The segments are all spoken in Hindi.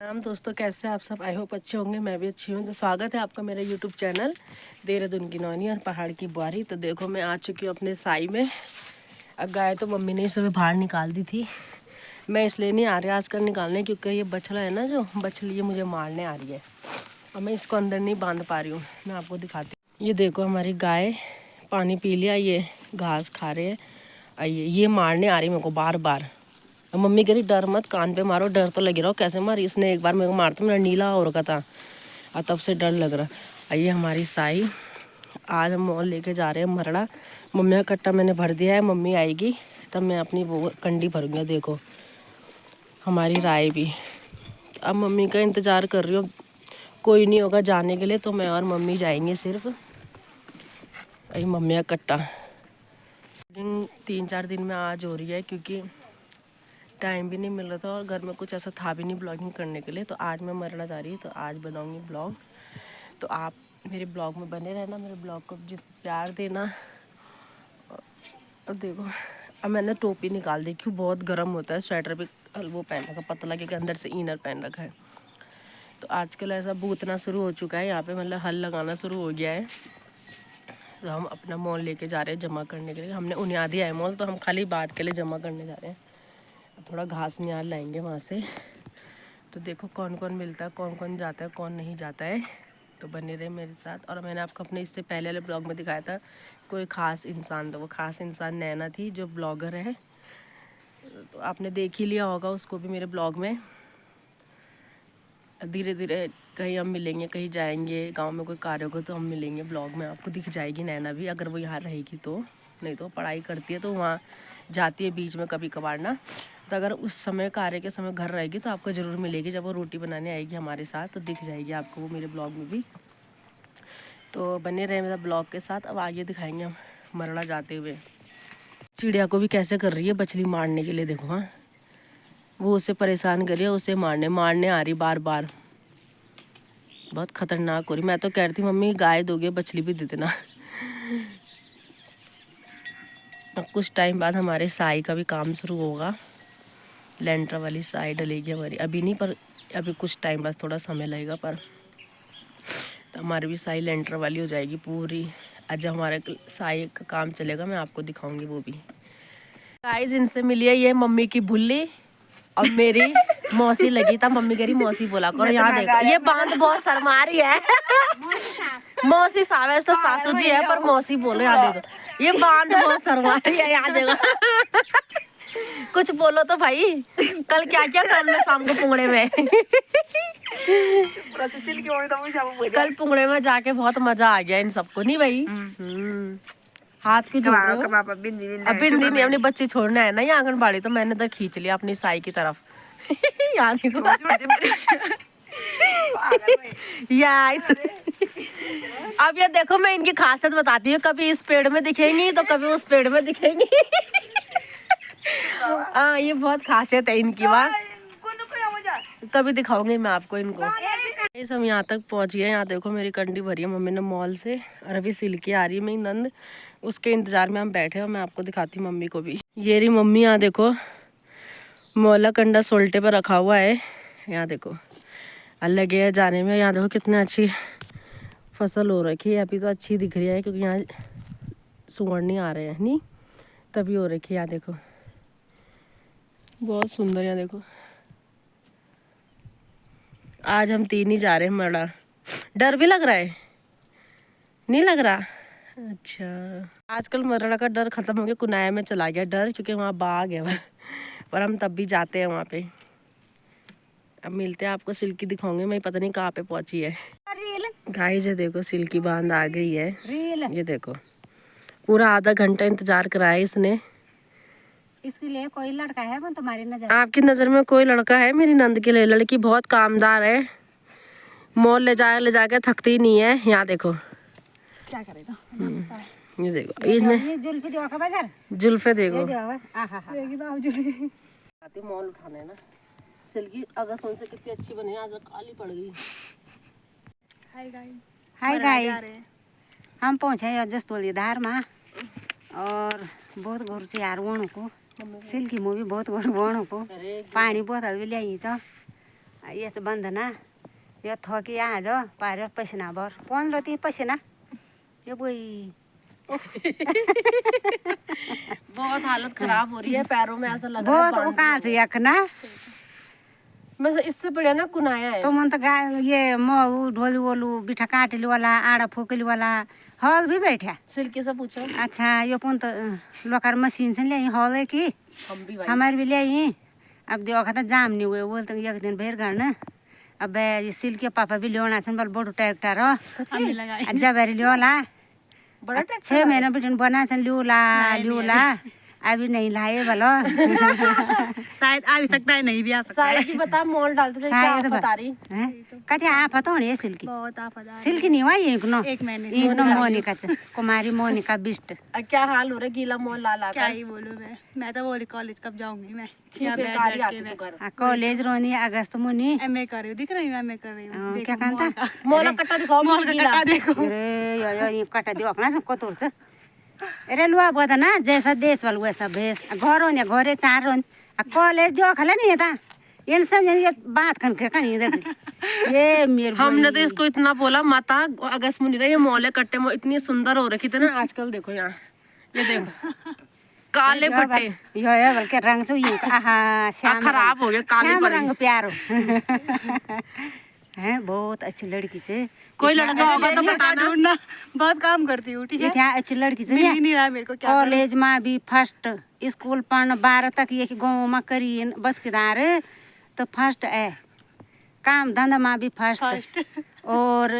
राम दोस्तों, कैसे आप सब? आई होप अच्छे होंगे। मैं भी अच्छी हूँ। तो स्वागत है आपका मेरे यूट्यूब चैनल देहरादून की नौनी और पहाड़ की बुआरी। तो देखो मैं आ चुकी हूँ अपने साई में। अब गाय तो मम्मी ने सुबह बाहर निकाल दी थी। मैं इसलिए नहीं आ रही आजकल निकालने, क्योंकि ये बछड़ा है ना, जो बछली ये मुझे मारने आ रही है और मैं इसको अंदर नहीं बांध पा रही हूँ। मैं आपको दिखाती हूँ। ये देखो हमारी गाय पानी पी लिया, ये घास खा रहे हैं। आइए, ये मारने आ रही मेरे को बार बार। मम्मी कह रही डर मत, कान पे मारो। डर तो लगी रहा, कैसे मारी इसने। एक बार मेरे को मारता मेरा नीला हो रखा था और तब से डर लग रहा। आइए हमारी साई, आज हम मॉल लेके जा रहे हैं मरड़ा। मम्मी का कट्टा मैंने भर दिया है, मम्मी आएगी तब मैं अपनी वो कंडी भरूंगी। देखो हमारी राय भी। अब मम्मी का इंतज़ार कर रही हूँ, कोई नहीं होगा जाने के लिए, तो मैं और मम्मी जाएंगे सिर्फ। अरे मम्मी का कट्टा 3-4 दिन में आज हो रही है, क्योंकि टाइम भी नहीं मिल रहा था और घर में कुछ ऐसा था भी नहीं ब्लॉगिंग करने के लिए। तो आज मैं मरड़ा जा रही हूँ, तो आज बनाऊँगी ब्लॉग। तो आप मेरे ब्लॉग में बने रहना, मेरे ब्लॉग को प्यार देना। और देखो अब मैंने टोपी निकाल दी, क्यों बहुत गर्म होता है। स्वेटर भी वो पहन रखा पतला, क्योंकि अंदर से इनर पहन रखा है। तो आजकल ऐसा बूतना शुरू हो चुका है यहाँ पे, मतलब हल लगाना शुरू हो गया है। तो हम अपना मॉल लेके जा रहे हैं जमा करने के लिए। हमने उन्याद दिया है मॉल, तो हम खाली बात के लिए जमा करने जा रहे हैं। थोड़ा घास नियार लाएंगे वहाँ से। तो देखो कौन कौन मिलता है, कौन कौन जाता है, कौन नहीं जाता है। तो बने रहे मेरे साथ। और मैंने आपको अपने इससे पहले वाले ब्लॉग में दिखाया था कोई ख़ास इंसान, तो वो ख़ास इंसान नैना थी, जो ब्लॉगर है। तो आपने देख ही लिया होगा उसको भी मेरे ब्लॉग में। धीरे धीरे कहीं हम मिलेंगे, कहीं जाएंगे, गांव में कोई कार्य होगा तो हम मिलेंगे। ब्लॉग में आपको दिख जाएगी नैना भी, अगर वो यहाँ रहेगी तो। नहीं तो पढ़ाई करती है तो वहाँ जाती है बीच में कभी कभार ना। तो अगर उस समय कार्य के समय घर रहेगी तो आपको ज़रूर मिलेगी। जब वो रोटी बनाने आएगी हमारे साथ तो दिख जाएगी आपको वो मेरे ब्लॉग में भी। तो बने रहे मेरा ब्लॉग के साथ। अब आगे दिखाएंगे हम मरड़ा जाते हुए। चिड़िया को भी कैसे कर रही है बछली मारने के लिए, देखो। हाँ, वो उसे परेशान कर रही है, उसे मारने आ रही बार बार। बहुत खतरनाक हो रही। मैं तो कह रही थी मम्मी गाय दोगे, बछली भी दे देना। अब कुछ टाइम बाद हमारे साई का भी काम शुरू होगा। लेंटर वाली साई डलेगी हमारी, अभी नहीं, पर अभी कुछ टाइम बाद, थोड़ा समय लगेगा। पर तो हमारी भी साई लेंटर वाली हो जाएगी पूरी। आज हमारे साई का काम चलेगा, मैं आपको दिखाऊंगी वो भी। गाइस, इनसे मिलिए, ये मम्मी की भुल्ली और मेरी मौसी लगी था। मम्मी कह रही मौसी बोला करो। यहाँ देखो ये बांध बहुत शर्मा रही है। मौसी सावे तो सासू जी है, पर मौसी बोलो। यहाँ देखो ये बांध बहुत शर्मा रही है। यहाँ देखो कुछ बोलो तो भाई। कल क्या क्या करना शाम को पुंगड़े में। कल पुंगड़े में जाके बहुत मजा आ गया इन सबको, नहीं भाई? हाथ क्यों जोड़ रहे हो? अब बिंदी नहीं, अपनी बच्ची छोड़ना है ना ये आंगनबाड़ी, तो मैंने तो खींच लिया अपनी साई की तरफ। यार अब ये देखो, मैं इनकी खासियत बताती हूँ। कभी इस पेड़ में दिखेंगी तो कभी उस पेड़ में दिखेंगी। हाँ, ये बहुत खासियत है इनकी। वाह, कभी दिखाऊंगी मैं आपको इनको। इस हम यहाँ तक पहुँच गए। यहाँ देखो मेरी कंडी भरी है मम्मी ने मॉल से, और अभी सिल्की आ रही है मेरी नंद, उसके इंतजार में हम बैठे हैं। मैं आपको दिखाती हूँ मम्मी को भी। ये रही मम्मी, यहाँ देखो मोला कंडा सोल्टे पर रखा हुआ है। यहाँ देखो अलग है जाने में। यहाँ देखो कितनी अच्छी फसल हो रखी है। अभी तो अच्छी दिख रही है क्योंकि यहाँ सुअर नहीं आ रहे हैं, नहीं तभी हो रखी है। यहाँ देखो बहुत सुंदर। यहाँ देखो आज हम 3 ही जा रहे हैं मरड़ा। डर भी लग रहा है? नहीं लग रहा? अच्छा, आजकल मरड़ा का डर खत्म हो गया, कुनाया में चला गया डर, क्योंकि वहाँ बाघ है। पर हम तब भी जाते हैं वहाँ पे। अब मिलते हैं आपको, सिल्की दिखाऊंगे मैं। पता नहीं कहाँ पे पहुँची है गाइस। ये देखो सिल्की बांध आ गई है। ये देखो पूरा आधा घंटा इंतजार कराया इसने। इसके लिए कोई लड़का है वो तुम्हारी नजर? आपकी नज़र में कोई लड़का है? मेरी नंद के लिए लड़की बहुत कामदार है, मॉल ले जाके थकती नहीं है। यहाँ देखो क्या करेगा। ये देखो इसने जुल्फे देखो बाजार, जुल्फे देखो। आती मॉल उठाने ना। सिल्की अगस्त से कितनी अच्छी बनी, आज काली पड़ गई। हाय गाइस, हम पहुंचे जस्तोली धार में और बहुत गोर से यार वणों को सिल्की मूवी बहुत गोर वणों को पानी बोतल भी ल्याई छ। ये से बंद ना ये थकी आ जाओ पारे पसीना भर 15 ती पसीना ये बोई बहुत हालत खराब हो रही है, पैरों में ऐसा लग रहा है बहुत कहाँ से यखना मैं इससे बढ़िया ना कुनाया है। तो मन तो गाय ये मऊ ढोली वोलू बिठा काटली वाला आड़ा फूकली वाला हॉल भी बैठा सिल्की से पूछो। अच्छा यो पुन तो लोकर मशीन से ले हॉल है कि हम भी भाई हमारे भी ले अब देखा था जाम नहीं हुए बोल तो एक दिन भेर घर ना अब ये सिल के पापा भी लियोना छन बल बड़ो ट्रैक्टर हो जब लियोला बड़ा 6 महीना बिटन बना छन लियोला अभी नहीं लाए बोलो शायद आ भी सकता है, नहीं भी आ सकता सारे की बता मोल डालते थे, क्या शायद बता रही कति आफत हो ये सिल्की बहुत आफत आ सिल्की नहीं हुआ एक नो एक महीने एक नो मोनिका कुमारी मोनिका बिस्ट क्या हाल हो रहा है, गीला मोल ला ला क्या ही बोलूं मैं तो बोली कॉलेज कब जाऊंगी मैं ठीक है, कारी आती तू घर। कॉलेज रोनी अगस्त मुनी एमए कर रही हूँ, दिख रही हूँ एमए कर रही हूँ। क्या कहता मोला कट्टा दिखाओ, मॉल का कट्टा देखो। अरे यो कटा दियो अपना सब कतोर छ अरे लुआ बता ना जैसा देश वाल वैसा भेष घर हो घरे चार हो कॉलेज दियो खला नहीं था इन सब ये बात कन के कहीं देख ये मेरे हमने तो इसको इतना बोला माता अगस्त मुनि ये मोले कट्टे में इतनी सुंदर हो रखी थी ना, आजकल देखो यहाँ ये देखो काले पट्टे यो ये बल्कि रंग से ये आहा श्याम खराब हो गया, काले श्याम पड़ गए। रंग प्यारो है बहुत अच्छी लड़की छे कोई लड़का होगा तो बताना। ढूंढना बहुत काम करती हूँ, ठीक है। क्या अच्छी लड़की छे मिल ही नहीं रहा मेरे को, क्या कॉलेज में भी फर्स्ट स्कूल पढ़ 12 तक ये गाँव में करी बस किदार तो फर्स्ट है काम धंधा में भी फर्स्ट और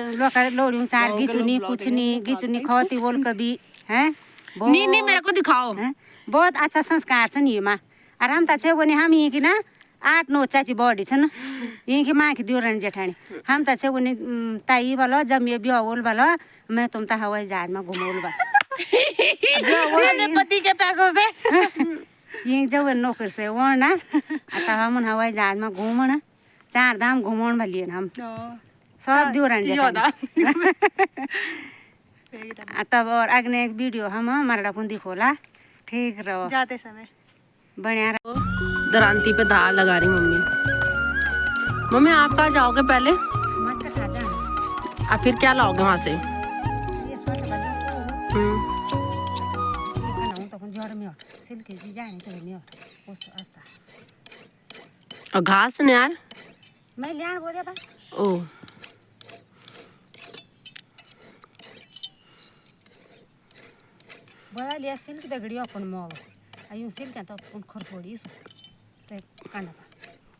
लोड़ी चार गिचुनी खवती बोल कभी है नहीं मेरे को दिखाओ। बहुत अच्छा संस्कार छ नि येमा आराम त छे भने हम यही कि ना 8-9 चाची बॉडी छ न यही कि माँ की दियोरानी जेठानी हम त छे भने ताई वाला जब ये भी अवल वाला मैं तुम त हवाई जहाज में घुमौल बा अपने पति के पैसों से यही जब नौकर से वो ना तब हम हवाई जहाज में घूमन 4 धाम घुमौन भलिए हम सब दियोरानी जेठानी तब और अगने एक वीडियो हम हमारा पुन दिखोला ठीक रहो जाते समय बढ़िया रहो। दरांती पे धार लगा रही मम्मी आप कहाँ जाओगे पहले मत का खाजा आप फिर क्या लाओगे वहाँ से? ये सोट बजा हम्म, ये खाना तो अपन जोड़ में उठ सिल्क जी जाने तो में उठ उस अस्ता और घास ने यार मैं लियान बोले बा ओ बड़ा लिया सिल्क दगड़ी अपन मोल आयु सिल्क तो अपन खरफोड़ी सो ते कांडा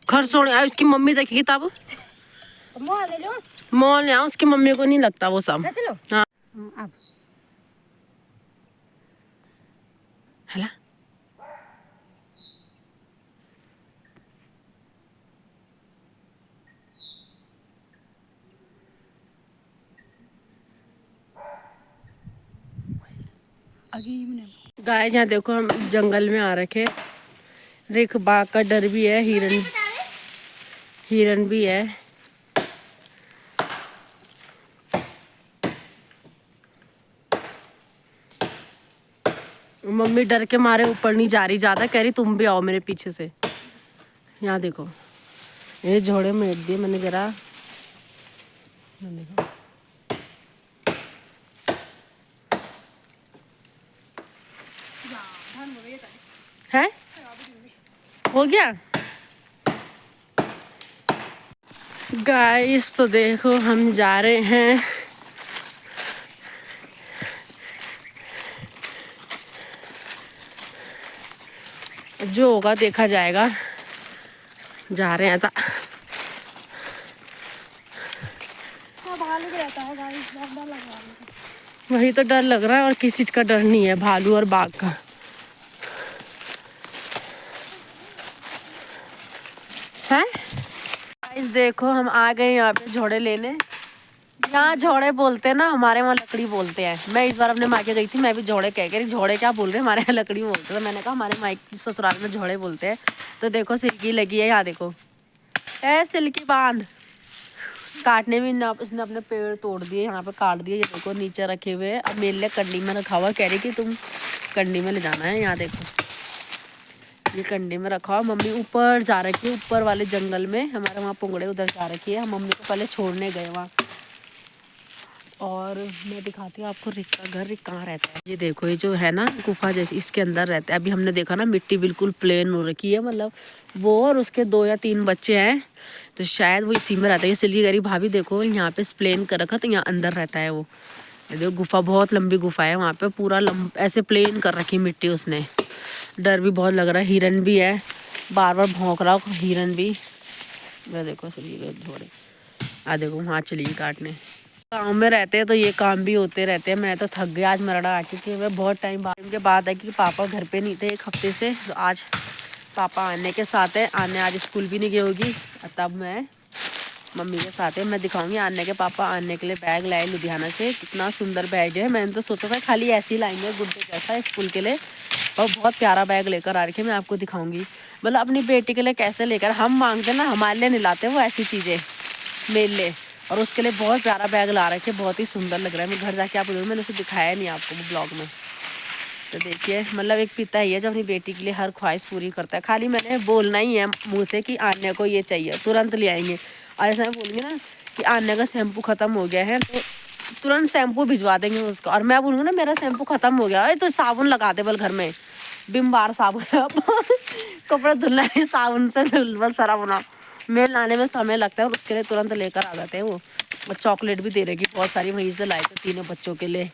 घर सोने उसकी मम्मी देखेगी तब तो मोल ले लो मॉल यहाँ उसकी मम्मी को नहीं लगता वो सब। सच लो हाँ अब हेला गाय यहाँ देखो हम जंगल में आ रखे रिख बाघ का डर भी है, हिरन भी है। मम्मी डर के मारे ऊपर नहीं जा रही ज्यादा, कह रही तुम भी आओ मेरे पीछे से। यहाँ देखो ये झोड़े मेट दिए मैंने जरा है हो गया। गाइस तो देखो हम जा रहे हैं जो होगा देखा जाएगा, जा रहे हैं था। वही तो डर लग रहा है और किसी चीज का डर नहीं है, भालू और बाघ का। है गाइस देखो हम आ गए यहाँ पे झोड़े लेने। यहाँ झोड़े बोलते हैं ना, हमारे वहाँ लकड़ी बोलते हैं। मैं इस बार अपने मायके गई थी, मैं भी झोड़े कह रही, झोड़े क्या बोल रहे हैं, हमारे यहाँ लकड़ी बोलते हैं। मैंने कहा हमारे मायके ससुराल में झोड़े बोलते हैं। तो देखो सिल्की लगी है यहाँ, देखो ए सिल्की बांध काटने में इसने अपने पेड़ तोड़ दिए, यहाँ पे काट दिए। ये देखो नीचे रखे हुए हैं। अब मेरे लिए कंडी में रखा हुआ, कह रही कि तुम कंडी में ले जाना है। यहाँ देखो ये कंडे में रखा हुआ। मम्मी ऊपर जा रखी है, ऊपर वाले जंगल में, हमारे वहाँ पुंगड़े उधर जा रखी है। हम मम्मी को पहले छोड़ने गए वहाँ। और मैं दिखाती हूँ आपको रिक का घर। रिक कहाँ रहता है, ये देखो, ये जो है ना गुफा जैसी, इसके अंदर रहता है। अभी हमने देखा ना मिट्टी बिल्कुल प्लेन हो रखी है, मतलब वो और उसके 2 या 3 बच्चे हैं, तो शायद वो इसी में रहता है। इसलिए गरीब भाभी देखो यहाँ पे प्लेन कर रखा, तो यहाँ अंदर रहता है वो। देखो गुफा, बहुत लंबी गुफा है वहाँ पे, पूरा ऐसे प्लेन कर रखी मिट्टी उसने। डर भी बहुत लग रहा है। हिरन भी है, बार बार भौंक रहा हिरन भी। मैं देखो चलिए थोड़े, देखो वहाँ चलिए काटने। गाँव में रहते हैं तो ये काम भी होते रहते हैं। मैं तो थक गया आज मरड़ा आके, कि मैं बहुत टाइम बाद है कि पापा घर पे नहीं थे 1 हफ्ते से, तो आज पापा आने के साथ है। आने आज स्कूल भी नहीं गई होगी, तब मैं मम्मी के साथ है। मैं दिखाऊंगी आने के, पापा आने के लिए बैग लाए लुधियाना से। कितना सुंदर बैग है। मैंने तो सोचा था खाली ऐसे ही लाएंगे गुड्डे जैसा स्कूल के लिए, और बहुत प्यारा बैग लेकर आ रखे। मैं आपको दिखाऊंगी, मतलब अपनी बेटी के लिए कैसे लेकर हम मांगते ना, हमारे लिए नहीं लाते वो ऐसी चीज़ें मेरे लिए। और उसके लिए बहुत प्यारा बैग ला रखे, बहुत ही सुंदर लग रहा है। मैं घर जाके आपको दूँ, मैंने उसे दिखाया नहीं आपको वो ब्लॉग में। तो देखिए, मतलब एक पिता ही है जो अपनी बेटी के लिए हर ख्वाहिश पूरी करता है। खाली मैंने बोलना ही है मुँह से कि आन्या को ये चाहिए, तुरंत ले आएंगे। और ऐसा मैं बोलूँगी ना कि आन्या का शैम्पू ख़त्म हो गया है, तो तुरंत शैम्पू भिजवा देंगे उसका। और मैं बोलूँगी ना मेरा शैम्पू ख़त्म हो गया है, तो साबुन लगा दे बल घर में, विम बार साबुन कपड़े धुलना है साबुन से धुल बल सारा बना। मेल लाने में समय लगता है और उसके लिए तुरंत लेकर आ जाते हैं वो। और चॉकलेट भी दे रही बहुत सारी, वहीं से लाए थे तीनों बच्चों के लिए,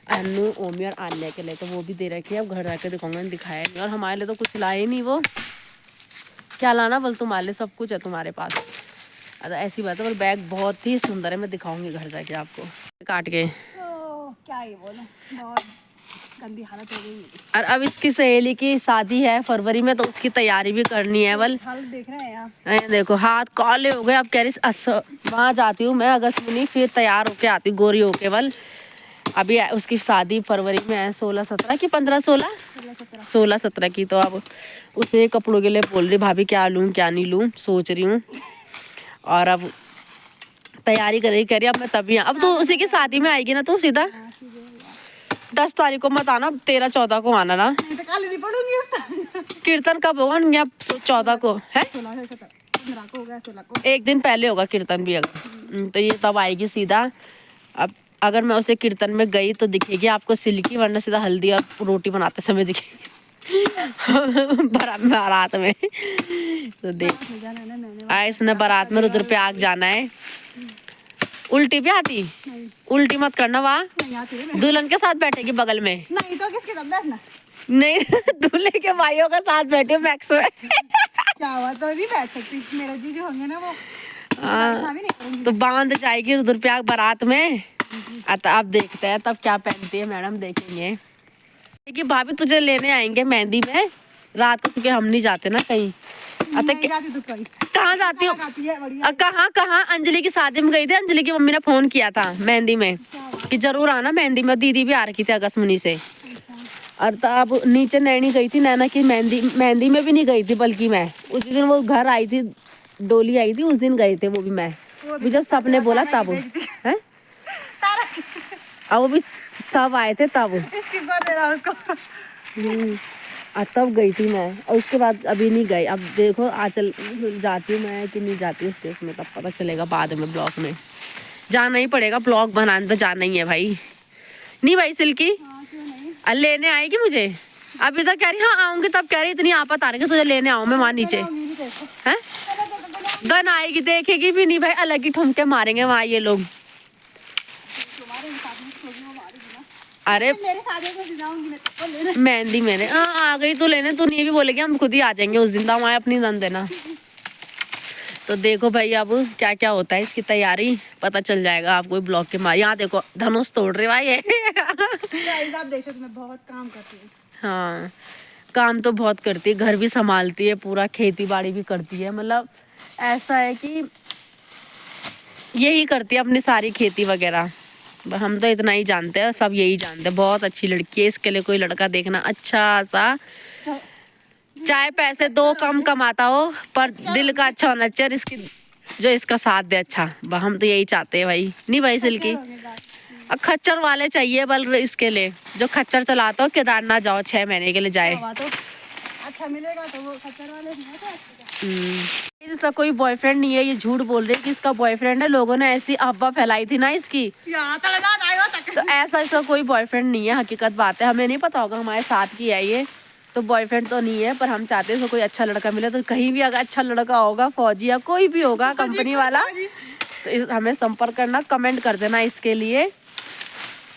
अन्नू, ओमी और आन्या के लिए, तो वो भी दे रखी है। अब घर जाके दिखाऊंगा, दिखाया नहीं। और हमारे लिए तो कुछ लाए नहीं वो, क्या लाना बोल, तुम्हारे लिए सब कुछ है तुम्हारे पास। अच्छा ऐसी बात है, पर बैग बहुत ही सुंदर है, मैं दिखाऊंगी घर जाके आपको काट के। क्या ही बोलो, बहुत गंदी हालत हो गई। और अब इसकी सहेली की शादी है फरवरी में, तो उसकी तैयारी भी करनी है। बल हाल देख रहे हैं आप, देखो हाथ काले हो गए। अब कह रही वहाँ जाती हूँ मैं अगस्त में, नहीं फिर तैयार होके आती हूँ गोरी होके। बल अभी उसकी शादी फरवरी में है, 16-17 की, 15-16 की। तो अब उसे कपड़ों के लिए बोल रही भाभी क्या लूँ क्या नहीं लूँ, सोच रही हूँ। और अब तैयारी कर रही, कह रही अब मैं तभी अब तो उसी की शादी में आएगी ना, तो सीधा 10 तारीख को मत आना, 13-14 को आना ना। तो काली नहीं पड़ूंगी उस टाइम। कीर्तन कब होगा? 14 को है, 15 को होगा, 16 को। एक दिन पहले होगा कीर्तन भी। अगर तो ये तब आएगी सीधा। अब अगर मैं उसे कीर्तन में गई तो दिखेगी आपको सिल्की, वरना सीधा हल्दी और रोटी बनाते समय दिखेगी बारात में। तो देख इसने बारात में रुद्रप्रयाग जाना है। उल्टी भी आती, उल्टी मत करना, वहाँ दुल्हन के साथ बैठेगी बगल में। नहीं तो किसके साथ बैठना? नहीं दूल्हे के भाइयों के साथ बैठे मैक्स में। क्या हुआ, तो नहीं बैठ सकती, मेरे जीजू होंगे ना वो। हाँ तो बांध जाएगी रुद्रप्रयाग बारात में। अब देखते हैं तब क्या पहनती है मैडम, देखेंगे कि भाभी तुझे लेने आएंगे मेहंदी में रात को, क्योंकि हम नहीं जाते ना कहीं। कहाँ जाती हूँ? कहाँ अंजलि की शादी में गई थी। अंजलि की मम्मी ने फोन किया था मेहंदी में कि जरूर आना मेहंदी में। दीदी भी आ रखी थी अगस्मनी से। और तब नीचे नैनी गई थी, नैना की मेहंदी में भी नहीं गई थी, बल्कि मैं उस दिन वो घर आई थी, डोली आई थी उस दिन गए थे वो भी। मैं भी जब सबने बोला तब है, अब वो भी सब आए थे तब तब गई थी मैं। और उसके बाद अभी नहीं गई। अब देखो आचल जाती हूँ मैं कि नहीं जाती हूँ स्टेज में, तब पता चलेगा बाद में। ब्लॉग में जाना ही पड़ेगा, ब्लॉग बनाने तो जाना ही है भाई। नहीं भाई सिल्की लेने आएगी मुझे, अभी तक कह रही हाँ आऊंगी, तब कह रही इतनी आफत आ रही है तुझे लेने आऊँ मैं वहाँ नीचे है। गन आएगी, देखेगी भी नहीं भाई, अलग ही ठुमके मारेंगे वहाँ ये लोग। अरे मेहंदी मैंने आ गई तो लेने, तू नहीं भी बोलेगी हम खुद ही आ जाएंगे उस दिन, वहाँ अपनी नंद देना। तो देखो भाई अब क्या क्या होता है, इसकी तैयारी पता चल जाएगा आपको ब्लॉग के मार। यहाँ देखो धनुष तोड़ रहे भाई आप देखो मैं बहुत काम करती हूँ। हाँ काम तो बहुत करती है, घर भी संभालती है पूरा, खेती बाड़ी भी करती है। मतलब ऐसा है कि यही करती है अपनी सारी खेती वगैरह। हम तो इतना ही जानते हैं, सब यही जानते हैं। बहुत अच्छी लड़की है, इसके लिए कोई लड़का देखना अच्छा सा, चाहे पैसे 2 कम कमाता हो पर दिल का अच्छा होना चाहिए, इसकी जो इसका साथ दे अच्छा। हम तो यही चाहते हैं भाई। नहीं भाई सिल्की, अब खच्चर वाले चाहिए बल इसके लिए, जो खच्चर चलाता हो केदारनाथ जाओ 6 महीने के लिए जाए। अच्छा मिलेगा तो वो खच्चर वाले नहीं होते। इसका कोई बॉयफ्रेंड नहीं है, ये झूठ बोल रहे हैं कि इसका बॉयफ्रेंड है। लोगों ने ऐसी अफवाह फैलाई थी ना इसकी, तो ऐसा इसका कोई बॉयफ्रेंड नहीं है। हकीकत बात है, हमें नहीं पता होगा, हमारे साथ की है ये, तो बॉयफ्रेंड तो नहीं है। पर हम चाहते हैं इसको कोई अच्छा लड़का मिले, तो कहीं भी अगर अच्छा लड़का होगा, फौजी या कोई भी होगा कंपनी वाला, तो हमें संपर्क करना, कमेंट कर देना इसके लिए।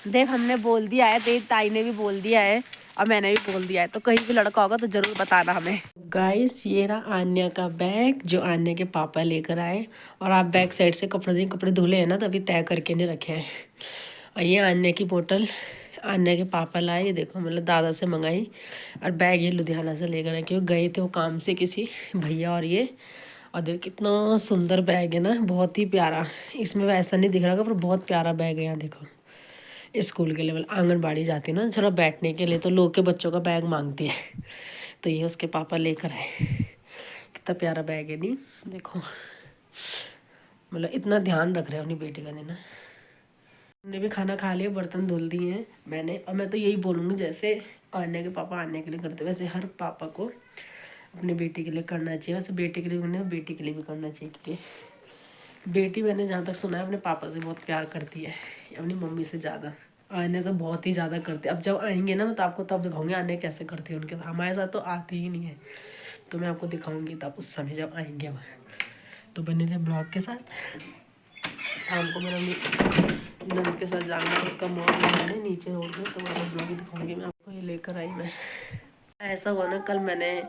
देख हमने बोल दिया है, देख ताई ने भी बोल दिया है और मैंने भी बोल दिया है, तो कहीं भी लड़का होगा तो जरूर बताना हमें। गाइस ये रहा आन्या का बैग जो आन्या के पापा लेकर आए, और आप बैक साइड से कपड़े धुले हैं ना, तो अभी तय करके नहीं रखे हैं। और ये आन्या की बोतल आन्या के पापा लाए, ये देखो मतलब दादा से मंगाई। और बैग ये लुधियाना से लेकर आए, क्योंकि गए थे वो काम से किसी भैया। और ये और देखो कितना सुंदर बैग है ना, बहुत ही प्यारा। इसमें वैसा नहीं दिख रहा पर बहुत प्यारा बैग है। यहाँ देखो स्कूल के लेवल, आंगनबाड़ी जाती है ना थोड़ा बैठने के लिए, तो लोग के बच्चों का बैग मांगती है, तो ये उसके पापा लेकर आए। कितना प्यारा बैग है नहीं, देखो मतलब इतना ध्यान रख रहे हैं अपनी बेटी का देना। हमने भी खाना खा लिया, बर्तन धुल दिए हैं मैंने। और मैं तो यही बोलूँगी, जैसे आने के पापा आने के लिए करते वैसे हर पापा को अपनी बेटी के लिए करना चाहिए। वैसे बेटे के लिए भी, बेटी के लिए भी करना चाहिए, क्योंकि बेटी मैंने जहाँ तक सुना है अपने पापा से बहुत प्यार करती है, अपनी मम्मी से ज़्यादा। आने तो बहुत ही ज़्यादा करते हैं। अब जब आएंगे ना, मैं तो आपको तब दिखाऊंगी आने कैसे करते हैं उनके साथ। हमारे साथ तो आती ही नहीं है, तो मैं आपको दिखाऊंगी तब उस समय जब आएंगे हम। तो बने रहे ब्लॉग के साथ। शाम को मेरा नंद के साथ जाना है, उसका मॉल लगाने नीचे रोड में, तो मैं ब्लॉग दिखाऊंगी मैं आपको। ये लेकर आई मैं। ऐसा हुआ ना, कल मैंने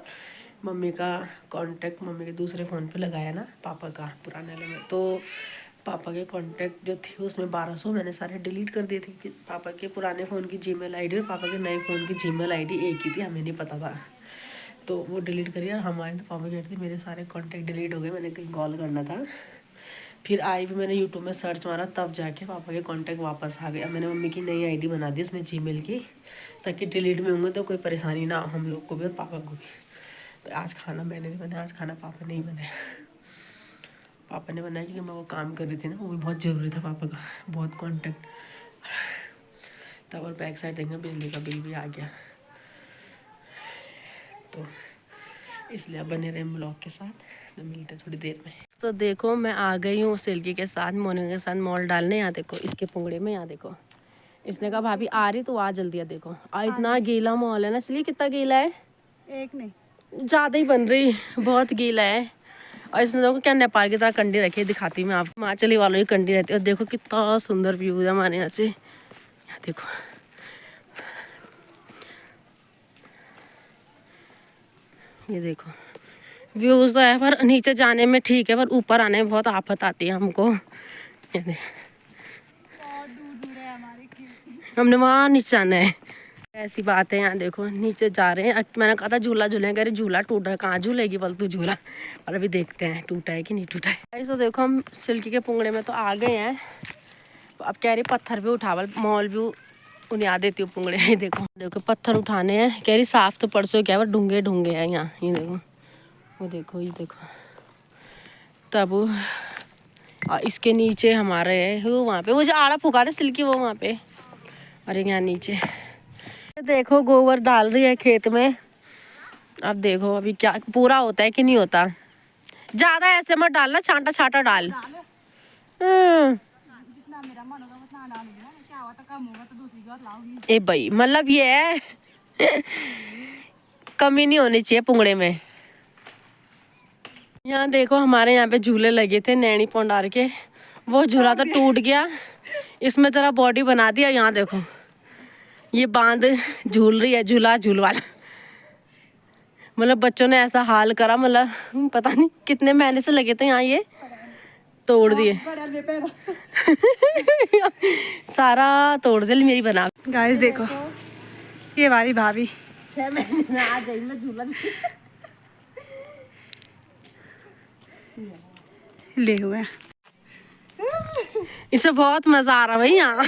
मम्मी का कांटेक्ट मम्मी के दूसरे फ़ोन पे लगाया ना, पापा का पुराने वाले में, तो पापा के कांटेक्ट जो थे उसमें 1200 मैंने सारे डिलीट कर दिए थे, कि पापा के पुराने फ़ोन की जीमेल आईडी और पापा के नए फ़ोन की जीमेल आईडी एक ही थी, हमें नहीं पता था। तो वो डिलीट करिए। और हम आए तो पापा कहते थे मेरे सारे कॉन्टैक्ट डिलीट हो गए, मैंने कहीं कॉल करना था। फिर आई भी, मैंने यूट्यूब में सर्च मारा, तब जाके पापा के कॉन्टैक्ट वापस आ गए। अब मैंने मम्मी की नई आईडी बना दी उसमें जीमेल की, ताकि डिलीट में होंगे तो कोई परेशानी ना हो हम लोग को भी और पापा को भी। तो आज खाना मैंने नहीं बनाया, आज खाना पापा ने ही बनाया। पापा ने बनाया क्योंकि मैं वो काम कर रही थी ना, वो भी बहुत ज़रूरी था पापा का, बहुत कॉन्टैक्ट। तब और बैक साइड देखेंगे बिजली का बिल भी आ गया, तो इसलिए बने रहे ब्लॉग के साथ। तो मिलते थोड़ी देर में। तो देखो मैं आ गई हूँ सिल्की के साथ, मोनिका के साथ मॉल डालने। यहाँ देखो इसके पुंगड़े में, यहाँ देखो इसने कहा भाभी आ रही तो आ जल्दी। देखो इतना गीला मॉल है ना, इसलिए कितना गीला है, एक नहीं ज़्यादा ही बन रही, बहुत गीला है। और इसने देखो क्या नेपाल की तरह कंडी रखी है, दिखाती मैं आपको। हिमाचली वालों की कंडी रहती है। और देखो कितना सुंदर व्यू है हमारे यहाँ से, यहाँ देखो ये देखो व्यूज तो है, पर नीचे जाने में ठीक है, पर ऊपर आने में बहुत आफत आती है हमको। ये देख बहुत दूर है हमारे खेत। हमने वहाँ नीचे जाना है, ऐसी बात है। यहाँ देखो नीचे जा रहे हैं। मैंने कहा था झूला झूलेंगे, कह रहे झूला टूटा है, कहाँ झूलेगी फालतू झूला। और अभी देखते हैं टूटा है कि नहीं टूटा है। ऐसा देखो हम सिल्की के पुंगड़े में तो आ गए हैं। अब कह रही पत्थर भी उठावल, मॉल भी उन्हें आ देती हूँ पुंगड़े। देखो देखो पत्थर उठाने हैं, कह रही साफ तो परसों क्या, पर ढूंगे ढूंगे हैं यहाँ। ये देखो वो देखो, ये देखो तब इसके नीचे हमारे वो वहाँ पे वो जो आड़ा फुका रहे सिल्की, वो वहाँ पे। अरे यहाँ नीचे देखो गोबर डाल रही है खेत में। अब देखो अभी क्या पूरा होता है कि नहीं होता। ज्यादा ऐसे मत डालना, छांटा छांटा डाल। जितना मेरा मन होगा उतना डालूंगी ना, क्या हुआ तो कम होगा तो दूसरी बार लाऊंगी। ए भाई मतलब ये है कमी नहीं होनी चाहिए पुंगड़े में। यहाँ देखो हमारे यहाँ पे झूले लगे थे नैनी पौंडार के, वो झूला तो टूट गया, इसमें जरा बॉडी बना दिया। यहाँ देखो ये बांध झूल रही है, झूला झूल वाला। मतलब बच्चों ने ऐसा हाल करा, मतलब पता नहीं कितने महीने से लगे थे यहाँ, ये तोड़ दिए सारा तोड़ दिया मेरी बना। गाइस देखो ये वाली भाभी 6 महीने में आ गई मैं झूला ले हुए। इसे बहुत मजा आ रहा भाई यहाँ